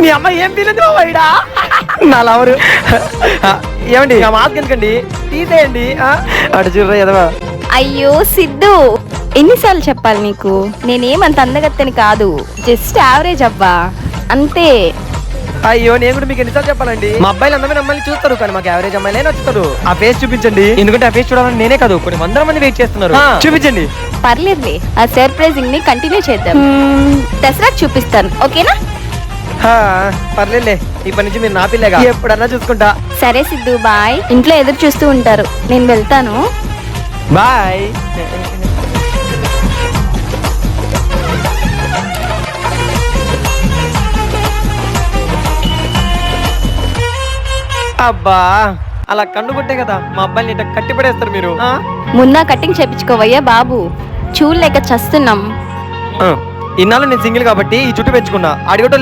మీ అమ్మ ఏం పిల్లదు వైడా నా లవరు. ఏమండి నా మాస్క్ ఎందుకండి, తీసేయండి. అటు చూడరా ఎదవా. అయ్యో సిద్ధు, ఎన్నిసార్లు చెప్పాలి నీకు, నేనేమంత అందగత్తని కాదు, జస్ట్ యావరేజ్ అబ్బా అంతే. అయ్యో నేను కూడా మీకు ఎన్నిసార్లు చెప్పాలండి. మా అబ్బాయిలు అందమైన అమ్మాయిని చూస్తారు, కానీ మాకు యావరేజ్ అమ్మాయిలే నచ్చుతారు. ఆ ఫేస్ చూపించండి, ఎందుకంటే ఆ ఫేస్ చూడాలని నేనే కాదు కొన్ని వందల మంది వెయిట్ చేస్తున్నారు. చూపించండి. పర్లేదులే, ఆ సర్ప్రైజింగ్ ని కంటిన్యూ చేద్దాం. దసరా చూపిస్తాను, ఓకేనా? పర్లేదులే, ఇప్పటి నుంచి మీరు నా పిల్లగా ఎప్పుడన్నా చూసుకుంటా. సరే సిద్ధు బాయ్, ఇంట్లో ఎదురు చూస్తూ ఉంటారు, నేను వెళ్తాను. బాయ్. అబ్బా అలా కన్నుకుంటే కదా మా అబ్బాయిని ఇట్లా కట్టి పడేస్తారు మీరు. ముందా కటింగ్ చేపించుకోవయ్యా బాబు, చూడలేక చస్తున్నాం. ఇన్నాళ్ళు నేను సింగిల్ కాబట్టి ఈ చుట్టూ పెంచుకున్నా. అడిగటం